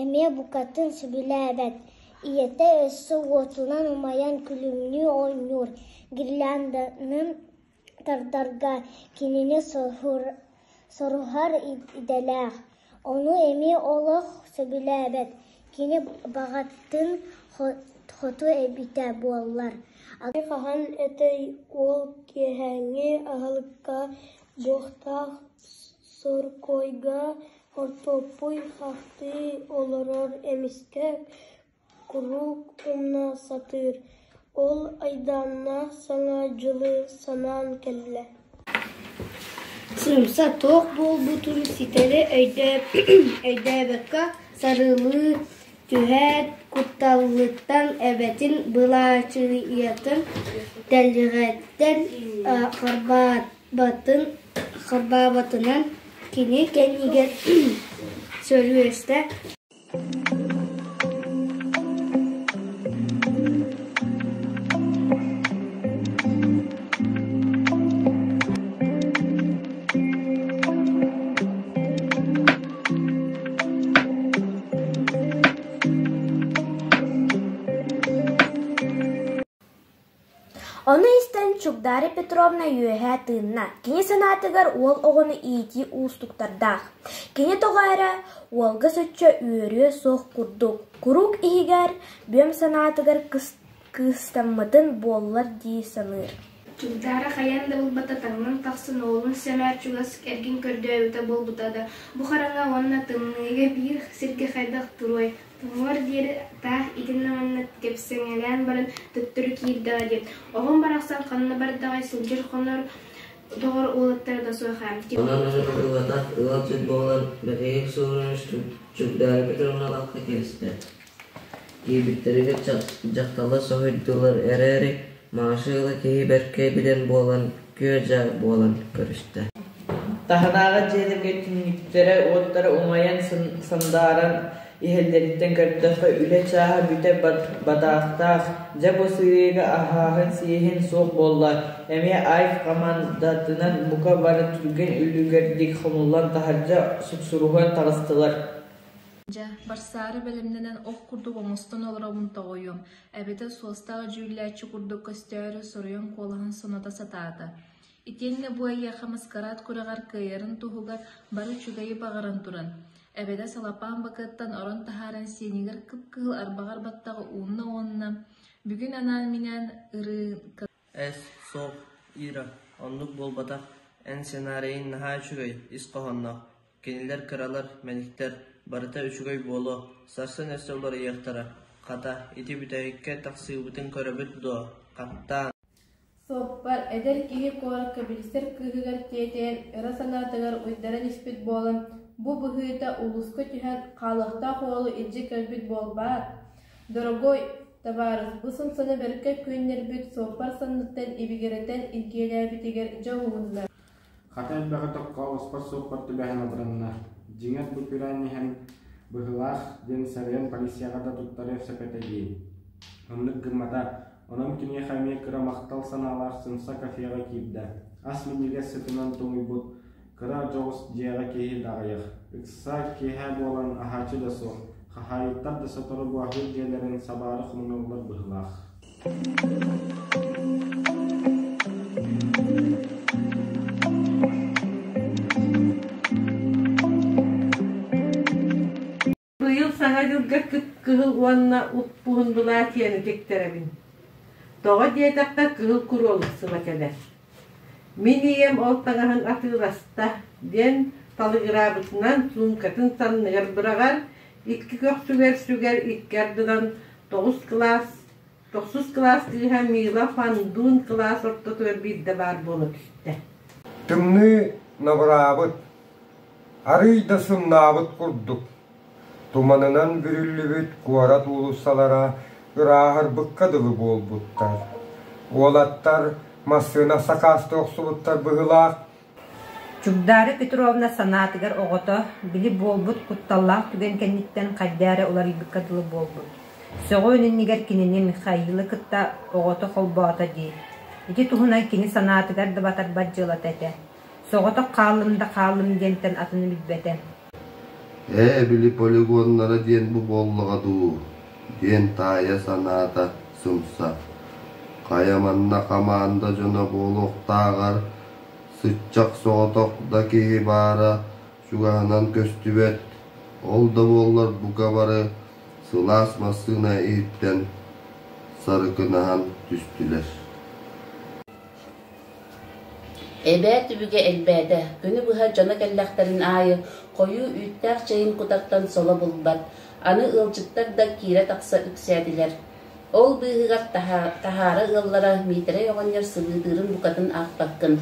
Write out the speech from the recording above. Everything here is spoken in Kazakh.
Эме букатын сөбүләбәт. Iyete össü otunan umayan külümünü oynuyor. Girlandanın tardarga kinini soruhar idelek. Onu emi olaq söbüləbət. Kini bağattın xotu ebite bollar. Kahan etey ol kehenge ahalıkka boğtaq sorkoyga hortopuy haftı olurur emiske kuruk umna satır. Ol aydanna sana cılı sanan kelle. Sırımsa toq bol butun siteli öyde beka sarılı tühet kuttallıktan evetin bılaçıyatın delgetten harbabatından kini kendiger söylüyorsa. Onu isten Çugdari Petrovna yühe tığına. Kini sanatıgar ol oğunu iyiti uğustuklardağ. Kini toğayra olga sötçe üörüye soğ kurduk. Kuruk ihigar böm sanatıgar kıstamadın bollar diye sanır. Çugdara kayan da bulbata tangan taksın oğlun semer çugasık ergin kördüğü bulbutada. Bu karanga onna tığınıga bir sirke kaydak duruy. Tığır deri tah itinna onna kepsengelen barın tüttürü kirdağa dep. Oğun baraksan kanına bardağay sılcır konur doğru oğlatları da soğan. Ondan ılatak ılat süt boğulan bekeyik soğurmuş Çugdari Petrovna lakka keliste. Kibitleri jaktala soğuydular ererek maaşıyla kehi berkey bilen boğulan göce boğulan görüştü. Tahanağa cedirge tünlüklere otlara umayan sandaran ihelleritten kardafa üle çaha büte badağıhtağ jabo sığırıga ahahın siyehin soğuk bollar. Eme ayf kamandatınan buka barı türgen ülügerdik xonullan taharca suksuruhan tağıstılar. Барсары бәлемненен ох курдук оңостон олоробун тоҕойуом. Эбете суостаҕа жүүлээччи курдук көстөөрү соруйон куолаһын сонота сатаата. Итиэнне буайыаха маскарат кураҕар кыайарын туһугар бары чугайы баҕаран туран. Эбете салапаан бакыттан орон таһааран сиэнигэр кып-кыһыл арбаҕар баттаҕа уунна уонна. Бүгүн анаан минээн ырыын Эс, соқ, ира, оннук болбатах, эн сценарийин наһаа чугай, ис коһоннох. Кенилер кыралар, меликтер, барыта үчүгөй боло, сарсын эстеллар ыйактара. Ката, ити бүтэйикке таксыыбытын көрөбүт до, каттаан. Соппар эдер киһи куоракка билистер кыыһыгар тиэтээн ыра санаатыгар уйдаран испит буолан, бу быһыыта улуска түһэн хаалыахта хуолу илдьи кэлбит буолбаат. Дорогой товарищ, бу сымсаны берке күннербит соппар санныттан ибигеретен илгиэлээбитигер жауунна. Хатан бәғатаққа оспар соқпарты бәхін адыранна. Жиңат бұпираннихен бұғылақ ден сәрген полицияға да тұттарев сәпетеге. Онлық гыммата, онам кіне қаймия кыра мақтал саналақ сымса кафеға кейбді. Аслы неге сытынан тоңы бұд, кыра жоғыс жияға кейі дағайық. Үкса кейі болан ахачы да соқ. Қахайыттар да сатыры бұағыл жерлерін сабары құмыналар бұғылақ. Саңадылга кыһыл уанна уппуһундулаа тиэни тектеребин. Тоҕо диэтахта кыһыл куруолук сылакэдэ. Мин ием ол таҥаһын атыыласта диэн талыгыраабытынан сумкатын санныгар быраҕар икки көксүгэр иккердынан 9 класс кыыһа миила фандуун класс ортотугар биирдэ баар буола түстэ. Тымны набыраабыт, арый да сымнаабыт курдук. Туманынан бүрүллүбүт куарат улуссалара ырааһар быккадылы буолбуттар. Уолаттар массыына сакаасты оксубуттар быһылаах. Чугдары Петровна санаатыгар оҕото били буолбут кутталлаах түген кэнниттен хайдаара улар быккадылы буолбут. Сөҕө үнүннигэр кинини Михаила кытта оҕото холбоото дии. Ити туһуна кини санаатыгар да батарбат дьылата эте. Соҕото хаалым диэнтен атыны билбете. Bili poligonlara diyen bu bolluğa duğu. Diyen taya sanata sımsa. Kayamanna kamanda jona boluk tağar. Sıçacak soğutoktaki bara. Şugahanan köstübet. Olda bollar bu kabarı. Sılasmasına eğitten. Sarıkınahan düştüler. Ebe tübüge elbede, günü buha cana kellekterin ayı, koyu üyüttер çayın kutaktan sola bulbat, anı ılcıttar da kire taksa üksediler. Ol bıhıgat tahara ıllara mitere yoğanyer sıvıdırın bukatın akbakkın,